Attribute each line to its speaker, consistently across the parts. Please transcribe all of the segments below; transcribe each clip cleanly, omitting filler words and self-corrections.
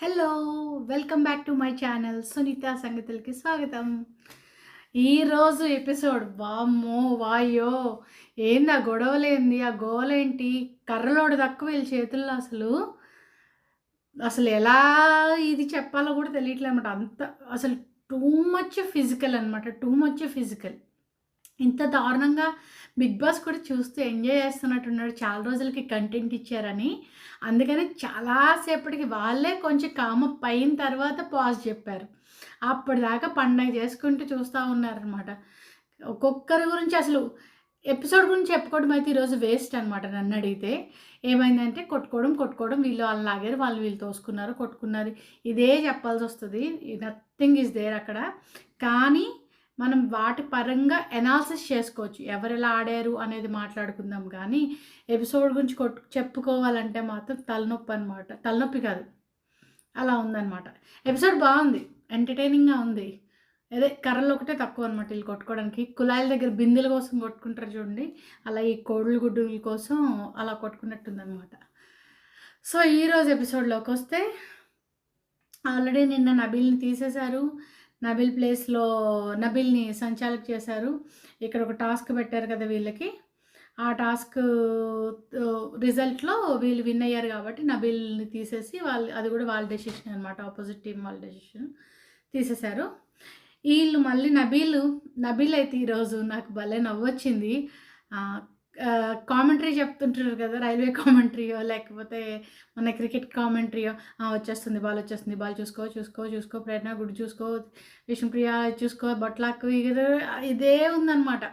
Speaker 1: Hello! Welcome back to my channel Sunitha సంగతులకి స్వాగతం. ఈరోజు ఎపిసోడ్ వామ్మో! వాయ్యో! ఏంది ఆ గొడవలేంది? ఆ గోలేంటి? కర్రలోడు తక్కువ వీళ్ళ చేతుల్లో అసలు. అసలు ఎలా ఇది చెప్పాలో కూడా తెలియట్లేదనమాట. అంత అసలు టూ మచ్ ఫిజికల్ అనమాట. Too much physical. ఇంత దారుణంగా 'బిగ్ బాస్' కూడా చూస్తూ ఎంజాయ్ చేస్తున్నట్టున్నాడు. చాలా రోజులకి కంటెంట్ ఇచ్చారని. అందుకని చాలా సేపటికి వాళ్ళే కొంచెం కామప్ అయిన తర్వాత పాజ్ చెప్పారు. అప్పటిదాకా పండగ చేసుకుంటూ చూస్తా ఉన్నారనమాట. ఒక్కొక్కరి గురించి అసలు ఎపిసోడ్ గురించి చెప్పుకోవడం అయితే ఈరోజు వేస్ట్ అనమాట నన్నడిగితే. ఏమైందంటే కొట్టుకోవడం వీళ్ళు ఆళ్ళు లాగారు, వాళ్ళు వీళ్ళు తోసుకున్నారు, కొట్టుకున్నారు. ఇదే చెప్పాల్సొస్తది. నథింగ్ ఈస్ దేర్ అక్కడ. కానీ మనం వాటి పరంగా ఎనాలిసిస్ చేసుకోవచ్చు. ఎవరెలా ఆడారు అనేది మాట్లాడుకుందాం గానీ, ఎపిసోడ్ గురించి చెప్పుకోవాలంటే మాత్రం తలనొప్పనమాట. తలనొప్పి కాదు. అలా ఉందనమాట. ఎపిసోడ్ బావుంది. ఎంటర్‌టైనింగ్‌గా ఉంది. అదే కర్రలొకటే తక్కువనమాట ఈళ్ళు కొట్టుకోవడానికి. కుళాయిల దగ్గర బిందెల కోసం కొట్టుకుంటారు చూడండి. అలా ఈ కోడులు గుడ్డుల కోసం అలా కొట్టుకున్నట్టుందనమాట. సో, ఈరోజు ఎపిసోడ్‌లోకొస్తే ఆల్రెడీ నిన్న నబీల్‌ని తీసేశారు. నబీల్ ప్లేస్‌లో నబీల్‌ని సంచాలక్ చేశారు. ఇక్కడ ఒక టాస్క్ పెట్టారు కదా వీళ్ళకి. ఆ టాస్క్ రిజల్ట్‌లో వీళ్ళు విన్ అయ్యారు కాబట్టి నబీల్‌ని తీసేసి అది కూడా వాళ్ళ డెసిషన్ అనమాట. అపోజిట్ టీమ్ వాళ్ళ డెసిషన్ తీసేశారు. ఈళ్ళు మళ్ళీ నబీల్ అయితే ఈరోజు నాకు భలే నవ్వొచ్చింది. ఆహ్, కామెంటరీ చెప్తుంటారు కదా! రైల్వే కామెంటరీయో లేకపోతే మన క్రికెట్ కామెంటరీయో వచ్చేస్తుంది. బాల్ చూసుకో ప్రేరణ గుడ్ చూసుకో, విష్ణుప్రియ చూసుకో, బొట్లాక్ ఇదే ఉందనమాట.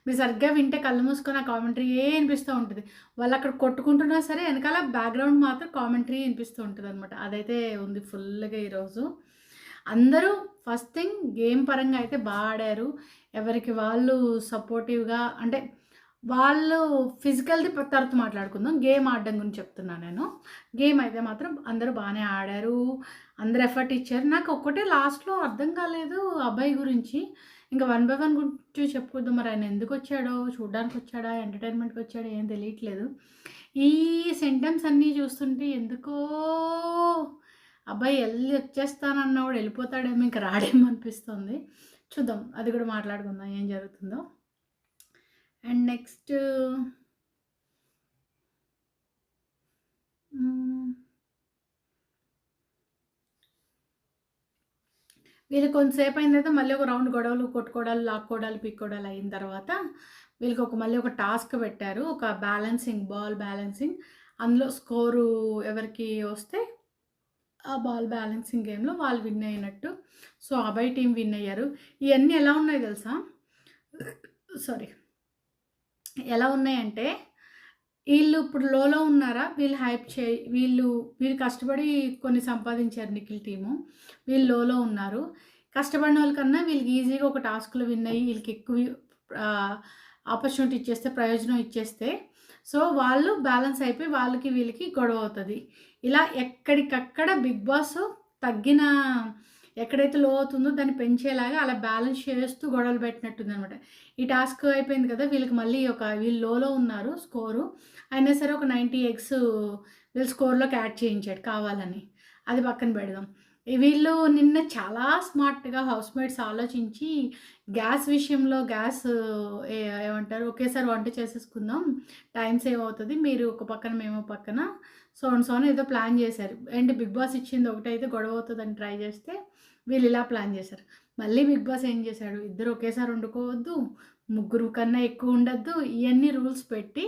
Speaker 1: మీరు సరిగ్గా వింటే కళ్ళు మూసుకొని ఆ కామెంటరీయే ఇనిపిస్తూ ఉంటది. వాళ్ళక్కడ కొట్టుకుంటున్నా సరే ఎనకాల బ్యాక్‌గ్రౌండ్ మాత్రం కామెంటరీ ఇనిపిస్తూ ఉంటదనమాట. అదైతే ఉంది ఫుల్‌గా ఈరోజు. అందరూ ఫస్ట్ థింగ్ గేమ్ పరంగా అయితే ఆడారు. ఎవరికి వాళ్ళు సపోర్టివ్‌గా అంటే వాళ్ళు ఫిజికల్‌ది తర్వాత మాట్లాడుకుందాం. గేమ్ ఆడడం గురించి చెప్తున్నా నేను. గేమ్ అయితే మాత్రం అందరూ బానే ఆడారు. అందరూ ఎఫర్ట్ ఇచ్చారు. నాకు ఒక్కటే లాస్ట్‌లో అర్థం కాలేదు అభయ్ గురించి. ఇంక వన్ బై వన్ గురించి చెప్పుకుందాం. మరి ఆయన ఎందుకొచ్చాడో, చూడ్డానికొచ్చాడా, ఎంటర్‌టైన్‌మెంట్‌కొచ్చాడా ఏం తెలియట్లేదు. ఈ సెంటెన్స్ అన్నీ చూస్తుంటే ఎందుకో అబ్బాయి వచ్చేస్తానన్నవాడు ఎళ్ళిపోతాడేమో, ఇంక రాడేమో అనిపిస్తుంది. చూద్దాం. అది కూడా మాట్లాడుకుందాం ఏం జరుగుతుందో. అండ్ నెక్స్ట్ హ్మ్. వీళ్ళు కొంతసేపు అయిన తర్వాత మళ్ళీ ఒక రౌండ్ గొడవలు, కొట్టుకోవడాలు, లాక్కోవడాలు, పీక్కోవడాలు అయిన తర్వాత వీళ్ళకి మళ్ళీ ఒక టాస్క్ పెట్టారు. ఒక బాల్ బ్యాలెన్సింగ్. అందులో స్కోరు ఎవరికి వస్తే ఆ బాల్ బ్యాలెన్సింగ్ గేమ్‌లో వాళ్ళు విన్ అయినట్టు. సో, అభయ్ టీమ్ విన్ అయ్యారు. ఇయన్నీ ఎలా ఉన్నాయి తెలుసా? సారీ. ఎలా ఉన్నాయంటే ఈళ్ళు ఇప్పుడు లోలో ఉన్నారా? వీళ్ళు హైప్ చేయి వీళ్ళు కష్టపడి కొన్ని సంపాదించారు నిఖిల్ టీము. వీళ్ళు లోలో ఉన్నారు. కష్టపడినోళ్ళ కన్నా వీళ్ళకి ఈజీగా ఒక టాస్క్‌లో విన్ అయ్యి వీళ్ళకి ఎక్కువ ఆహ్, ఆపర్చునిటీ ఇచ్చేస్తే, ప్రయోజనం ఇచ్చేస్తే, సో, వాళ్ళు బ్యాలెన్స్ అయిపోయి వాళ్ళకి వీళ్ళకి గొడవ అవుతది. ఇలా ఎక్కడికక్కడ బిగ్ బాస్ తగ్గిన ఎక్కడైతే లో అవుతుందో దాన్ని పెంచేలాగా అలా బ్యాలెన్స్ చేస్తూ గొడవలు పెట్టినట్టుందనమాట. ఈ టాస్క్ అయిపోయింది కదా! వీళ్ళకి మళ్ళీ వీళ్ళు లోలో ఉన్నారు స్కోరు. అయినా సరే ఒక 90 ఎగ్స్ వీళ్ళ స్కోర్‌లోకి యాడ్ చేయించాడు కావాలని. అది పక్కన పెడదాం. వీళ్ళు నిన్న చాలా స్మార్ట్‌గా హౌస్‌మేట్స్ ఆలోచించి గ్యాస్ విషయంలో ఏమంటారు ఒకేసారి వంట చేసేసుకుందాం. టైం సేవ్ అవుతది. మీరు ఒక పక్కన, మేము ఒక పక్కన సో అండ్ సో అని ఏదో ప్లాన్ చేశారు. అండ్ బిగ్ బాస్ ఇచ్చింది ఒకటైతే గొడవ అవుతదని ట్రై చేస్తే వీళ్ళు ఇలా ప్లాన్ చేశారు. మళ్ళీ బిగ్ బాస్ ఏం చేశాడు, ఇద్దరు ఒకేసారి వండుకోవద్దు, ముగ్గురు కన్నా ఎక్కువ ఉండొద్దు, ఇయన్నీ రూల్స్ పెట్టి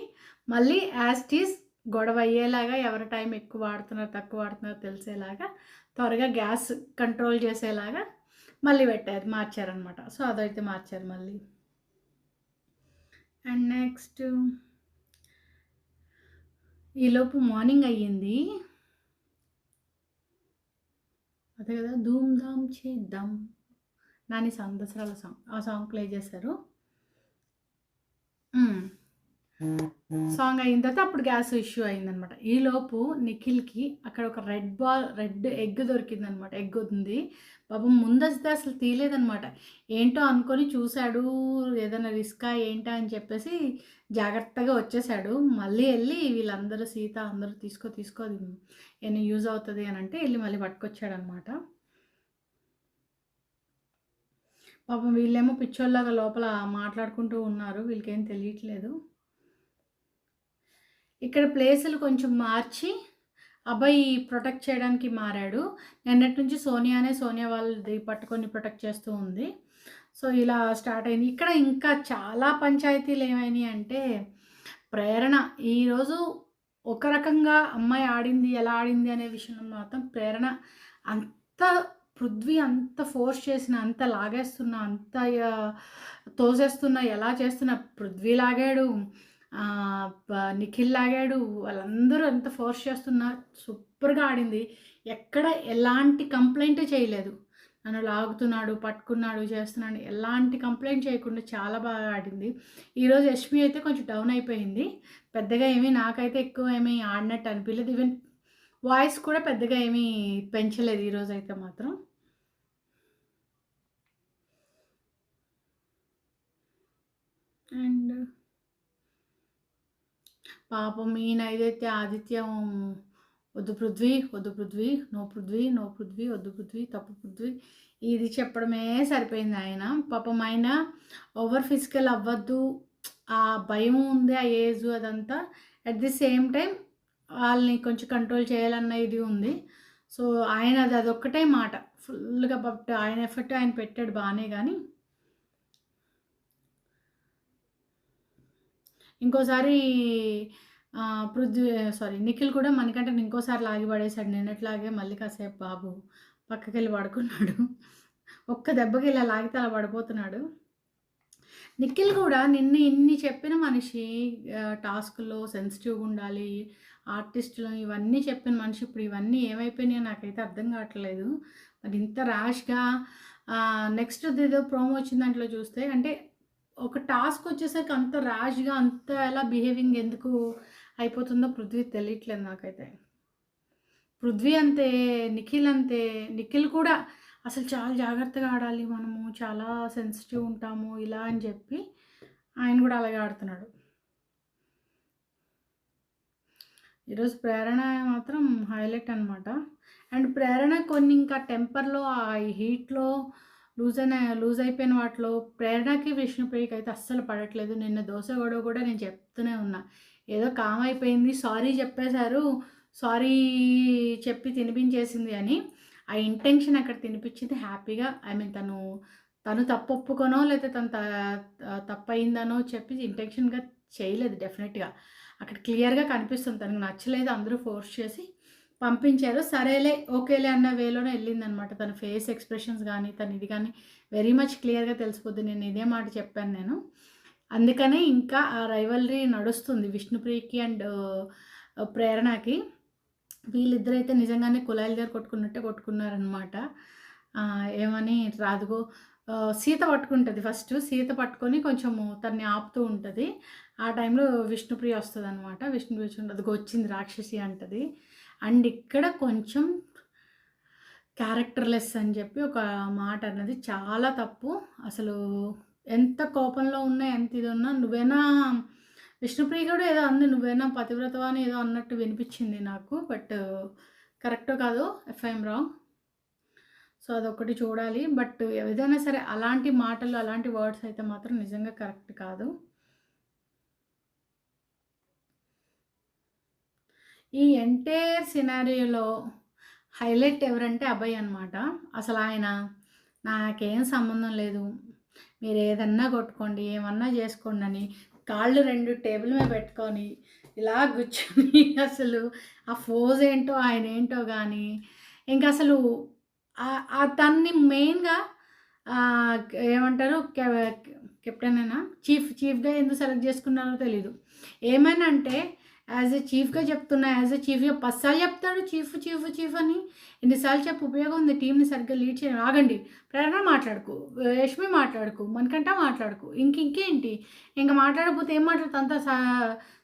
Speaker 1: మళ్ళీ యాజ్ ఇట్ ఈజ్ గొడవ అయ్యేలాగా ఎవరి టైం ఎక్కువ వాడుతున్నారు, తక్కువ వాడుతున్నారో తెలిసేలాగా త్వరగా గ్యాస్ కంట్రోల్ చేసేలాగా మళ్ళీ మార్చారనమాట. సో, అదైతే మార్చారు మళ్ళీ. అండ్ నెక్స్ట్ ఈలోపు మార్నింగ్ అయ్యింది. అదే కదా! 'ధూమ్ ధామ్ చేద్దాం' నాని సాంగ్, దసరాల సాంగ్. ఆ సాంగ్ ప్లే చేశారు. హ్మ్. సాంగ్ అయిన తర్వాత అప్పుడు గ్యాస్ ఇష్యూ అయిందనమాట. ఈలోపు నిఖిల్‌కి అక్కడ ఒక రెడ్ ఎగ్ దొరికిందనమాట. ఎగ్ ఉంది. పాపం ముందైతే అసలు తీయలేదనమాట. ఏంటో అనుకోని చూసాడు. ఏదైనా రిస్కా ఏంటా అని చెప్పేసి జాగ్రత్తగా వచ్చేసాడు. మళ్ళీ ఎళ్లి వీళ్ళందరూ సీత అందరూ తీసుకో అది ఏమైనా యూజ్ అవుతది అనంటే ఎళ్లి మళ్ళీ పట్టుకొచ్చాడనమాట. పాపం వీళ్ళేమో పిచ్చోల్లాగా లోపల మాట్లాడుకుంటూ ఉన్నారు. వీళ్ళకేం తెలియట్లేదు. ఇక్కడ ప్లేసులు కొంచెం మార్చి అబ్బాయి ప్రొటెక్ట్ చేయడానికి మారాడు. నిన్నటి నుంచి సోనియా వాళ్ళది పట్టుకొని ప్రొటెక్ట్ చేస్తూ ఉంది. సో, ఇలా స్టార్ట్ అయింది. ఇక్కడ ఇంకా చాలా పంచాయతీలు ఏమైనాయి అంటే, ప్రేరణ ఈరోజు ఒక రకంగా అమ్మాయి ఆడింది, ఎలా ఆడింది అనే విషయంలో మాత్రం ప్రేరణ అంత పృథ్వీ అంత ఫోర్స్ చేసిన, అంత లాగేస్తున్నా, అంత తోసేస్తున్నా, ఎలా చేస్తున్నా పృథ్వీ లాగాడు. నిఖిల్ లాగాడు. వాళ్ళందరూ ఎంత ఫోర్స్ చేస్తున్నా సూపర్‌గా ఆడింది. ఎక్కడ ఎలాంటి కంప్లెయింట్ చేయలేదు. నన్ను లాగుతున్నాడు, పట్టుకున్నాడు, చేస్తున్నాడు ఎలాంటి కంప్లెయింట్ చేయకుండా చాలా బాగా ఆడింది. ఈరోజు యష్మి అయితే కొంచెం డౌన్ అయిపోయింది. పెద్దగా ఏమీ నాకైతే ఎక్కువ ఏమీ ఆడినట్టు అనిపియలేదు. ఈవెన్ వాయిస్ కూడా పెద్దగా ఏమీ పెంచలేదు ఈరోజైతే మాత్రం. అండ్ పాపం ఈయనైతే ఆదిత్యం వద్దు పృథ్వీ, నో పృథ్వీ, వద్దు పృథ్వీ, తప్పు పృథ్వీ ఇది చెప్పడమే సరిపోయింది ఆయన. పాపం ఆయన ఓవర్ ఫిజికల్ అవ్వద్దు, ఆ భయం ఉంది, ఆ ఏజ్ అదంతా. అట్ ది సేమ్ టైం వాళ్ళని కొంచెం కంట్రోల్ చేయాలన్న ఇది ఉంది. సో, అదొక్కటే మాట ఫుల్‌గా బట్ ఆయన ఎఫర్ట్ ఆయన పెట్టాడు బానే గానీ ఇంకోసారి నిఖిల్ కూడా మణికంఠని ఇంకోసారి లాగి పడేసాడు. నిన్నట్లాగే మళ్ళీ కాసేపు బాబు పక్కకెళ్ళి పడుకున్నాడు. ఒక్క దెబ్బకి ఇలా లాగితే అలా పడిపోతున్నాడు. నిఖిల్ కూడా నిన్న ఇన్ని చెప్పిన మనిషి టాస్క్‌లో సెన్సిటివ్‌గా ఉండాలి, ఆర్టిస్ట్‌లో ఇవన్నీ చెప్పిన మనిషి ఇప్పుడు ఇవన్నీ ఏమైపోయినాయో నాకైతే అర్థం కావట్లేదు. మరి ఇంత ర్యాష్‌గా నెక్స్ట్ ఏదో ప్రోమో వచ్చిన దాంట్లో చూస్తే అంటే ఒక టాస్క్ వచ్చేసరికి అంత ర్యాష్‌గా అంత ఎలా బిహేవింగ్ ఎందుకు అయిపోతుందో పృథ్వీ తెలియట్లేదు నాకైతే. పృథ్వీ అంతే, నిఖిల్ అంతే. నిఖిల్ కూడా అసలు చాలా జాగ్రత్తగా ఆడాలి మనము, చాలా సెన్సిటివ్ ఉంటాము ఇలా అని చెప్పి ఆయన కూడా అలాగే ఆడుతున్నాడు. ఈరోజు ప్రేరణ మాత్రం హైలైట్ అనమాట. అండ్ ప్రేరణ కొన్ని ఇంకా టెంపర్‌లో ఆ హీట్‌లో లూజ్ అయిపోయిన వాటిలో ప్రేరణకి, విష్ణుప్రియకి అయితే అస్సలు పడట్లేదు. నిన్న దోస గొడవ కూడా నేను చెప్తూనే ఉన్నా. ఏదో కామ్ అయిపోయింది, సారీ చెప్పేశారు, సారీ చెప్పి తినిపించేసింది అని. ఆ ఇంటెన్షన్ అక్కడ తినిపించింది హ్యాపీగా. ఐ మీన్ తను తప్పు ఒప్పుకొనో లేకపోతే తప్పయిందనో చెప్పి ఇంటెన్షన్‌గా చేయలేదు డెఫినెట్‌గా. అక్కడ క్లియర్‌గా కనిపిస్తుంది తనకు నచ్చలేదు, అందరూ ఫోర్స్ చేసి పంపించారు. సరేలే, ఓకేలే అన్న వేలోనే వెళ్ళిందనమాట. తన ఫేస్ ఎక్స్‌ప్రెషన్స్ గానీ, తన ఇది గానీ వెరీ మచ్ క్లియర్‌గా తెలిసిపోద్ది. నేను ఇదే మాట చెప్పాను నేను. అందుకనే ఇంకా ఆ రైవల్రీ నడుస్తుంది విష్ణుప్రియకి అండ్ ప్రేరణకి. వీళ్ళిద్దరైతే నిజంగానే కులాయిల దగ్గర కొట్టుకున్నట్టే కొట్టుకున్నారనమాట. ఏమని రాదుగో సీత పట్టుకుంటది ఫస్ట్. సీత పట్టుకొని కొంచెము తనని ఆపుతూ ఉంటది. ఆ టైంలో విష్ణుప్రియ వస్తదనమాట. విష్ణుప్రియ అదిగో వచ్చింది రాక్షసి అంటది. అండ్ ఇక్కడ కొంచెం క్యారెక్టర్‌లెస్ అని చెప్పి ఒక మాట అన్నది చాలా తప్పు. అసలు ఎంత కోపంలో ఉన్నా, ఎంత ఇది ఉన్నా నువ్వేనా విష్ణుప్రియ కూడా ఏదో అంది, నువ్వేనా పతివ్రతవా అని ఏదో అన్నట్టు వినిపించింది నాకు. బట్ కరెక్టో కాదో if I am wrong. So, అదొక్కటి చూడాలి. బట్ ఏదైనా సరే అలాంటి మాటలు, అలాంటి వర్డ్స్ అయితే మాత్రం నిజంగా కరెక్ట్ కాదు. ఈ ఎంటైర్ సినారియోలో హైలైట్ ఎవరంటే అభయ్ అనమాట. అసలు ఆయన నాకేం సంబంధం లేదు, మీరు ఏదన్నా కొట్టుకోండి, ఏమన్నా చేసుకోండి అని కాళ్ళు 2 టేబుల్ మీద పెట్టుకొని ఇలా కూర్చొని అసలు ఆ ఫోజ్ ఏంటో ఆయన ఏంటో కానీ ఇంకా అసలు తన్ని మెయిన్‌గా ఏమంటారు కెప్టెనేనా? చీఫ్‌గా ఎందుకు సెలెక్ట్ చేసుకున్నారో తెలీదు. ఏమైనా అంటే యాజ్ ఎ చీఫ్‌గా చెప్తున్నా. యాజ్ ఎ చీఫ్‌గా 10 సార్లు చెప్తాడు చీఫ్, చీఫ్, చీఫ్ అని. ఎన్నిసార్లు చెప్పి ఉపయోగం ఉంది టీమ్‌ని సరిగ్గా లీడ్ చేయడం. ఆగండి. ప్రేరణ మాట్లాడకు, యష్మి మాట్లాడకు, మణికంఠ మాట్లాడకు. ఇంకేంటి? ఇంక మాట్లాడకపోతే ఏం మాట్లాడతా అంతా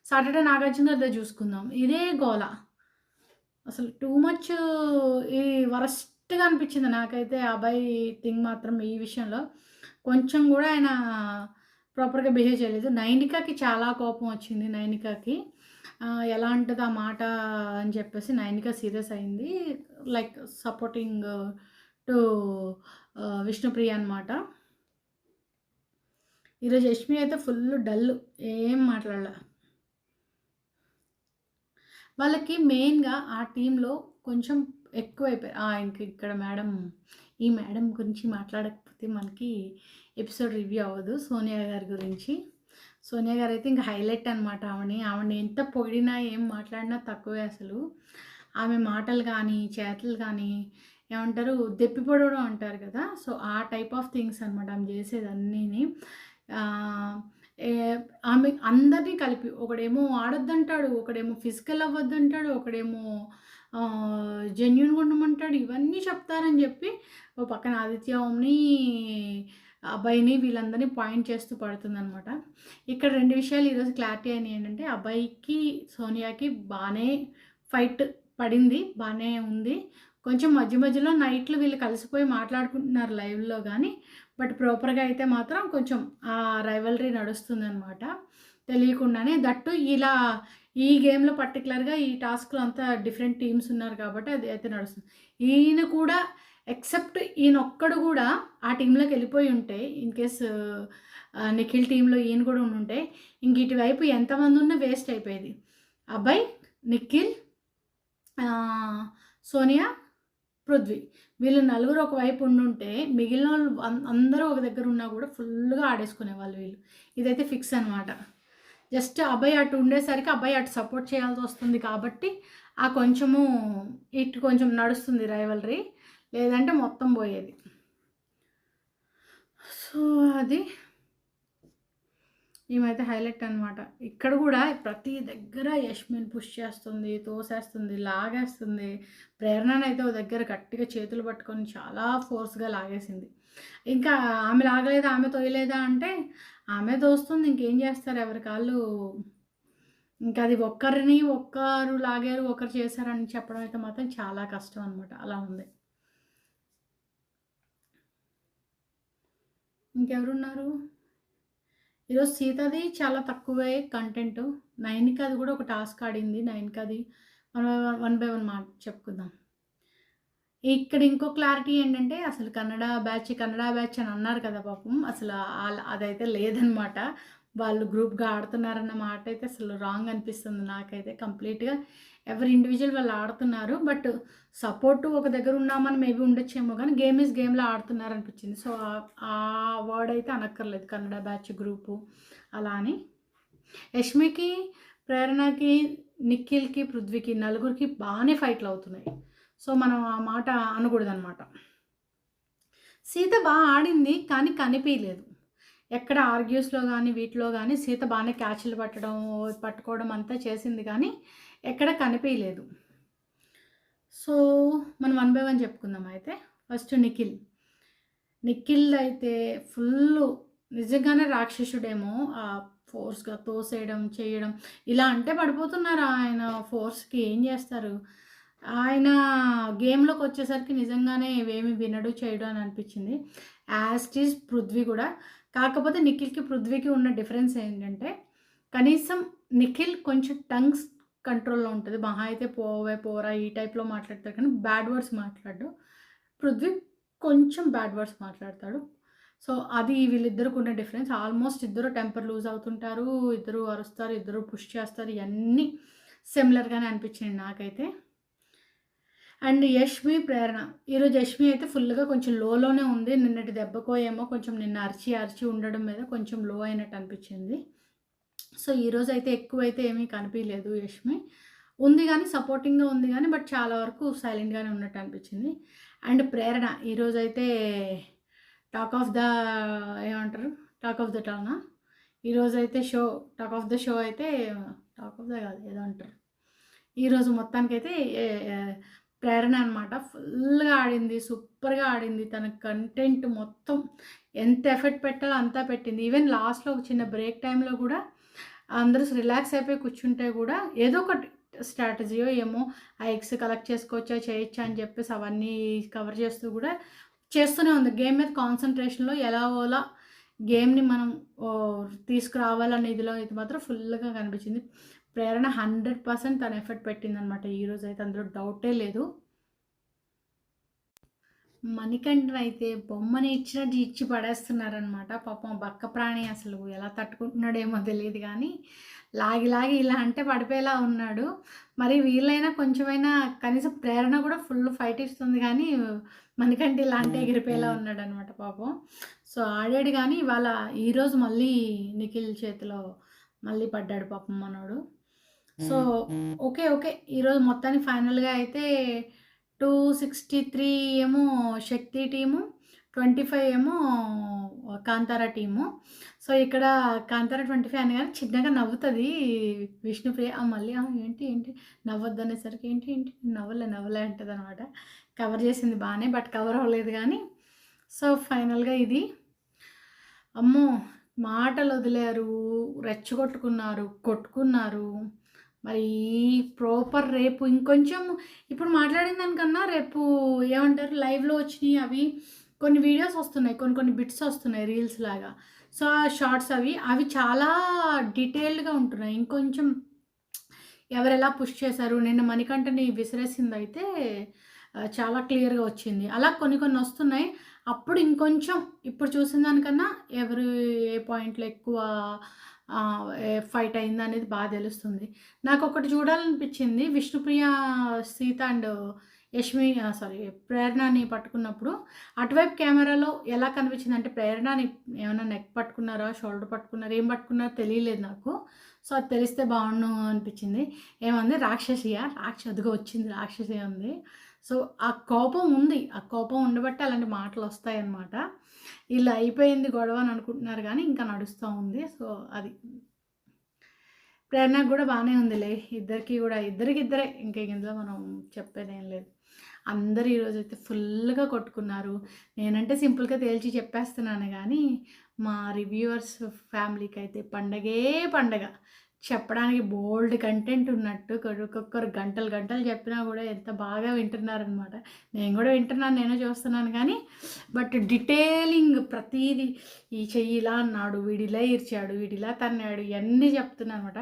Speaker 1: సాటర్‌డే నాగార్జున గారిదే చూసుకుందాం. ఇదే గోల. అసలు టూ మచ్ ఈ వరస్ట్‌గా అనిపించింది నాకైతే అభయ్ థింగ్ మాత్రం ఈ విషయంలో. కొంచెం గూడా ఆయన ప్రాపర్‌గా బిహేవ్ చేయలేదు. నైనికకి చాలా కోపం వచ్చింది నైనికకి. ఎలా అంటది ఆ మాట అని చెప్పేసి నైనిక సీరియస్ అయింది. లైక్ సపోర్టింగ్ టు విష్ణుప్రియ అనమాట. ఈరోజు యష్మి అయితే ఫుల్ డల్. ఏం మాట్లాడలే. వాళ్ళకి మెయిన్‌గా ఆ టీమ్‌లో కొంచెం ఎక్కువైపోయాయి. ఇంక ఇక్కడ ఈ మేడం గురించి మాట్లాడకపోతే మనకి ఎపిసోడ్ రివ్యూ అవ్వదు. సోనియా గారి గురించి. సోనియా గారైతే ఇంక హైలైట్ అనమాట ఆవిడని ఎంత పొగిడినా, ఏం మాట్లాడినా తక్కువే అసలు. ఆమె మాటలు గానీ, చేతలు గానీ ఏమంటారు దెప్పి పొడవడం అంటారు కదా! సో, ఆ టైప్ ఆఫ్ థింగ్స్ అనమాట ఆమె చేసేదన్నీని. ఆహ్, ఏ ఆమె అందరిని కలిపి ఒకడేమో ఆడొద్దంటాడు, ఒకడేమో ఫిజికల్ అవ్వద్దంటాడు, ఒకడేమో జెన్యూన్‌గా ఉండమంటాడు. ఇవన్నీ చెప్తారని చెప్పి ఓ పక్కన ఆదిత్య ఓంని, అబ్బాయిని వీళ్ళందరినీ పాయింట్ చేస్తూ పడుతుందనమాట. ఇక్కడ 2 విషయాలు ఈరోజు క్లారిటీ అయినాయి ఏంటంటే, అబ్బాయికి, సోనియాకి బానే ఫైట్ పడింది. బానే ఉంది. కొంచెం మధ్య మధ్యలో నైట్‌లు వీళ్ళు కలిసిపోయి మాట్లాడుకుంటున్నారు లైవ్‌లో గానీ, బట్ ప్రాపర్‌గా అయితే మాత్రం కొంచెం ఆ రైవల్రీ నడుస్తుందనమాట. తెలియకుండానే. దట్టు ఇలా ఈ గేమ్‌లో పర్టిక్యులర్‌గా ఈ టాస్క్‌లో అంతా డిఫరెంట్ టీమ్స్ ఉన్నారు కాబట్టి అది అయితే నడుస్తుంది. ఈయన కూడా ఎక్సెప్ట్ ఈయనొక్కడు గూడా ఆ టీమ్‌లోకి వెళ్ళిపోయి ఉంటే ఇన్‌కేస్ నిఖిల్ టీమ్‌లో ఈయన కూడా ఉండుంటే ఇంక ఇటువైపు ఎంతమందున్నా వేస్ట్ అయిపోయేది. అభయ్, నిఖిల్, సోనియా, పృథ్వీ. వీళ్ళు నలుగురు ఒకవైపు ఉండుంటే మిగిలినోళ్ళు అందరూ ఒక దగ్గర ఉన్నా కూడా ఫుల్‌గా ఆడేసుకునేవాళ్ళు వీళ్ళు. ఇదైతే ఫిక్స్ అనమాట. జస్ట్ అభయ్ అటు ఉండేసరికి అభయ్ అటు సపోర్ట్ చేయాల్సొస్తుంది కాబట్టి ఆ కొంచెము ఇటు కొంచెం నడుస్తుంది రైవల్రీ. లేదంటే మొత్తం పోయేది. సో, అది ఈమైతే హైలైట్ అనమాట. ఇక్కడ కూడా ప్రతి దగ్గర యష్మిని పుష్ చేస్తుంది, తోసేస్తుంది, లాగేస్తుంది. ప్రేరణనైతే ఓ దగ్గర గట్టిగా చేతులు పట్టుకొని చాలా ఫోర్స్‌గా లాగేసింది. ఇంకా ఆమె లాగలేదా, ఆమె తోయలేదా అంటే ఆమె తోస్తుంది. ఇంకేం చేస్తారు ఎవరి కాళ్ళు. ఇంకా అది ఒక్కరు లాగారు, ఒకరు చేశారని చెప్పడం అయితే మాత్రం చాలా కష్టం అనమాట. అలా ఉంది. ఇంకెవరున్నారు? ఈరోజు సీతది చాలా తక్కువే కంటెంటు. నైనికది కూడా ఒక టాస్క్ ఆడింది. నైనికది వన్ బై వన్ చెప్పుకుందాం. ఇక్కడ ఇంకో క్లారిటీ ఏంటంటే అసలు కన్నడ బ్యాచ్ అని అన్నారు కదా పాపం. అసలు అదైతే లేదనమాట. వాళ్ళు గ్రూప్‌గా ఆడుతున్నారన్న మాట అయితే అసలు రాంగ్ అనిపిస్తుంది నాకైతే కంప్లీట్‌గా. ఎవరి ఇండివిడ్యువల్ వాళ్ళు ఆడుతున్నారు. బట్ సపోర్టు ఒక దగ్గర ఉన్నామని మేబీ ఉండొచ్చేమో కానీ గేమ్ ఈజ్ గేమ్‌లా ఆడుతున్నారనిపించింది. సో, ఆ వర్డ్ అయితే అనక్కర్లేదు కన్నడ బ్యాచ్ గ్రూపు అలా అని. యష్మికి, ప్రేరణకి, నిఖిల్‌కి, పృథ్వీకి నలుగురికి బానే ఫైట్‌లవుతున్నాయి. సో, మనం ఆ మాట అనకూడదనమాట. సీత ఆడింది కానీ కనిపియలేదు. ఎక్కడ ఆర్గ్యూస్‌లో గానీ, వీటిలో గానీ సీత బానే క్యాచ్‌లు పట్టుకోవడం అంతా చేసింది కానీ ఎక్కడ కనిపియలేదు. సో, మనం వన్ బై వన్ చెప్పుకుందాం అయితే. ఫస్ట్ నిఖిల్. నిఖిల్ అయితే ఫుల్లు నిజంగానే రాక్షసుడేమో. ఫోర్స్‌గా తోసేయడం, చేయడం ఇలా అంటే పడిపోతున్నారు ఆయన ఫోర్స్‌కి. ఏం చేస్తారు? ఆయన గేమ్‌లోకొచ్చేసరికి నిజంగానే ఇవేమి వినడు, చేయడు అని అనిపించింది. యాజ్ ఇట్ ఈజ్ పృథ్వీ కూడా. కాకపోతే నిఖిల్‌కి, పృథ్వీకి ఉన్న డిఫరెన్స్ ఏంటంటే కనీసం నిఖిల్ కొంచెం టంగ్స్ కంట్రోల్‌లో ఉంటది. మహా అయితే పోవే, పోరా ఈ టైప్‌లో మాట్లాడతాడు కానీ బ్యాడ్ వర్డ్స్ మాట్లాడడు. పృథ్వీ కొంచెం బ్యాడ్ వర్డ్స్ మాట్లాడతాడు. సో, అది వీళ్ళిద్దరికి ఉన్న డిఫరెన్స్. ఆల్మోస్ట్ ఇద్దరు టెంపర్ లూజ్ అవుతుంటారు. ఇద్దరు అరుస్తారు, ఇద్దరు పుష్ చేస్తారు. ఇయన్నీ సిమిలర్‌గానే అనిపించింది నాకైతే. అండ్ యష్మి, ప్రేరణ. ఈరోజు యష్మి అయితే ఫుల్‌గా కొంచెం లోనే ఉంది. నిన్నటి దెబ్బకో ఏమో కొంచెం నిన్న అరిచి ఉండడం మీద కొంచెం లో అయినట్టు అనిపించింది. సో, ఈరోజైతే ఎక్కువైతే ఏమీ కనిపియలేదు యష్మి. ఉంది గానీ సపోర్టింగ్‌గా ఉంది గానీ బట్ చాలా వరకు సైలెంట్‌గానే ఉన్నట్టు అనిపించింది. అండ్ ప్రేరణ ఈరోజైతే టాక్ ఆఫ్ ద ఏమంటారు? టాక్ ఆఫ్ ద టౌనా? ఈరోజైతే టాక్ ఆఫ్ ద షో అయితే టాక్ ఆఫ్ ద కాదు ఏదో అంటారు. ఈరోజు మొత్తానికైతే ప్రేరణ అనమాట ఫుల్గా ఆడింది, సూపర్గా ఆడింది. తన కంటెంట్ మొత్తం ఎంత ఎఫర్ట్ పెట్టాలో అంతా పెట్టింది. ఈవెన్ లాస్ట్లో ఒక చిన్న బ్రేక్ టైంలో కూడా అందరూ రిలాక్స్ అయిపోయి కూర్చుంటే కూడా ఏదో ఒకటి స్ట్రాటజీయో ఏమో ఆ ఎగ్స్ కలెక్ట్ చేసుకోవచ్చా చేయొచ్చా అని చెప్పేసి అవన్నీ కవర్ చేస్తూ కూడా చేస్తూనే ఉంది. గేమ్ మీద కాన్సన్ట్రేషన్లో ఎలాగోలా గేమ్ని మనం తీసుకురావాలనే ఇదిలో ఇది మాత్రం ఫుల్గా కనిపించింది. ప్రేరణ 100% తన ఎఫర్ట్ పెట్టిందనమాట ఈరోజు అయితే, అందులో డౌటే లేదు. మణికంఠన్ అయితే బొమ్మని ఇచ్చినట్టు ఇచ్చి పడేస్తున్నారనమాట. పాపం బక్క ప్రాణి అసలు ఎలా తట్టుకుంటున్నాడేమో తెలియదు కానీ లాగి లాగి ఇలా అంటే పడిపోయేలా ఉన్నాడు. మరి వీళ్ళైనా కొంచెమైనా కనీసం ప్రేరణ కూడా ఫుల్ ఫైట్ ఇస్తుంది కానీ మణికంఠ ఇలా అంటే ఎగిరిపోయేలా ఉన్నాడనమాట పాపం. సో ఆడాడు కానీ ఇవాళ ఈరోజు మళ్ళీ నిఖిల్ చేతిలో మళ్ళీ పడ్డాడు పాపం మనోడు. సో ఓకే ఓకే ఈరోజు మొత్తానికి ఫైనల్గా అయితే 263 ఏమో శక్తి టీము, 25 ఏమో కాంతార టీము. సో ఇక్కడ కాంతార 25 అనగానే చిన్నగా నవ్వుతుంది విష్ణుప్రియ. మళ్ళీ ఏంటి ఏంటి నవ్వద్దు అనేసరికి ఏంటి ఏంటి నవ్వలే అంటుంది అనమాట. కవర్ చేసింది బాగానే, బట్ కవర్ అవ్వలేదు కానీ. సో ఫైనల్గా ఇది అమ్మో మాటలు వదిలేరు, రెచ్చగొట్టుకున్నారు, కొట్టుకున్నారు. మరి ప్రాపర్ రేపు ఇంకొంచెం ఇప్పుడు మాట్లాడిన దానికన్నా రేపు ఏమంటారు లైవ్లో వచ్చినాయి అవి కొన్ని వీడియోస్ వస్తున్నాయి, కొన్ని బిట్స్ వస్తున్నాయి రీల్స్ లాగా. సో ఆ షార్ట్స్ అవి చాలా డీటెయిల్డ్గా ఉంటున్నాయి. ఇంకొంచెం ఎవరెలా పుష్ చేశారు, నిన్న మణికంఠని విసిరేసింది అయితే చాలా క్లియర్గా వచ్చింది. అలా కొన్ని వస్తున్నాయి. అప్పుడు ఇంకొంచెం ఇప్పుడు చూసిన దానికన్నా ఎవరు ఏ పాయింట్లో ఎక్కువ ఫైట్ అయింది అనేది బాగా తెలుస్తుంది. నాకు ఒకటి చూడాలనిపించింది, విష్ణుప్రియ సీత అండ్ ప్రేరణని పట్టుకున్నప్పుడు అటువైపు కెమెరాలో ఎలా కనిపించింది అంటే ప్రేరణని ఏమైనా నెక్ పట్టుకున్నారా, షోల్డర్ పట్టుకున్నారా, ఏం పట్టుకున్నారో తెలియలేదు నాకు. సో అది తెలిస్తే బాగుండు అనిపించింది. ఏమంది అదిగో వచ్చింది రాక్షసి ఉంది. సో ఆ కోపం ఉంది, ఆ కోపం ఉండబట్టి అలాంటి మాటలు వస్తాయన్నమాట. ఇలా అయిపోయింది గొడవ అని అనుకుంటున్నారు కానీ ఇంకా నడుస్తూ ఉంది. సో అది ప్రేరణకు కూడా బాగానే ఉందిలే, ఇద్దరికిద్దరే, ఇంకా ఇందులో మనం చెప్పేదేం లేదు. అందరూ ఈరోజు అయితే ఫుల్గా కొట్టుకున్నారు. నేనంటే సింపుల్గా తేల్చి చెప్పేస్తున్నాను కానీ మా రివ్యూవర్స్ ఫ్యామిలీకి అయితే పండగ. చెప్పడానికి బోల్డ్ కంటెంట్ ఉన్నట్టు ఒక్కొక్కరు గంటలు చెప్పినా కూడా ఎంత బాగా వింటున్నారనమాట. నేను కూడా వింటున్నాను, నేను చూస్తున్నాను కానీ బట్ డీటెయిలింగ్ ప్రతీది ఈ చెయ్యి ఇలా అన్నాడు, వీడిలా ఇర్చాడు, వీడిలా తన్నాడు, ఇవన్నీ చెప్తున్నాను అనమాట.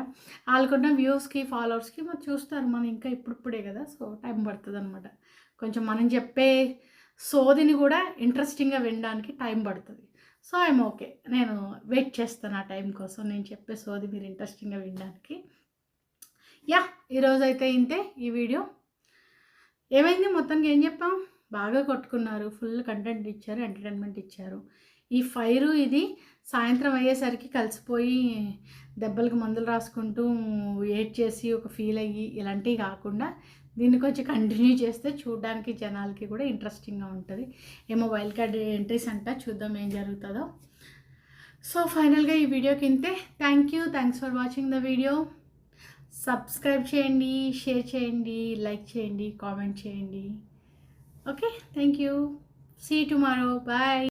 Speaker 1: వాళ్ళకున్న వ్యూస్కి ఫాలోవర్స్కి మరి చూస్తారు, మనం ఇంకా ఇప్పుడిప్పుడే కదా, సో టైం పడుతుంది అనమాట. కొంచెం మనం చెప్పే సోదిని కూడా ఇంట్రెస్టింగ్గా వినడానికి టైం పడుతుంది. సో ఐఎమ్ ఓకే, నేను వెయిట్ చేస్తాను ఆ టైం కోసం, నేను చెప్పే సోది మీరు ఇంట్రెస్టింగ్గా వినడానికి. ఈరోజు అయితే ఇంతే ఈ వీడియో. ఏమైంది మొత్తానికి ఏం చెప్పాం, బాగా కొట్టుకున్నారు, ఫుల్ కంటెంట్ ఇచ్చారు, ఎంటర్టైన్మెంట్ ఇచ్చారు. ఈ ఫైరు ఇది సాయంత్రం అయ్యేసరికి కలిసిపోయి దెబ్బలకు మందులు రాసుకుంటూ ఏడ్ చేసి ఒక ఫీల్ అయ్యి ఇలాంటివి కాకుండా దీన్ని కొంచెం కంటిన్యూ చేస్తే చూడడానికి జనాలకి కూడా ఇంట్రెస్టింగ్గా ఉంటుంది. ఏమో వైల్డ్ కార్డ్ ఎంట్రీస్ అంట, చూద్దాం ఏం జరుగుతుందో. సో ఫైనల్గా ఈ వీడియోకి ఇంతే. Thanks for watching the video. సబ్స్క్రైబ్ చేయండి, షేర్ చేయండి, లైక్ చేయండి, కామెంట్ చేయండి. Okay, thank you. See you tomorrow. Bye.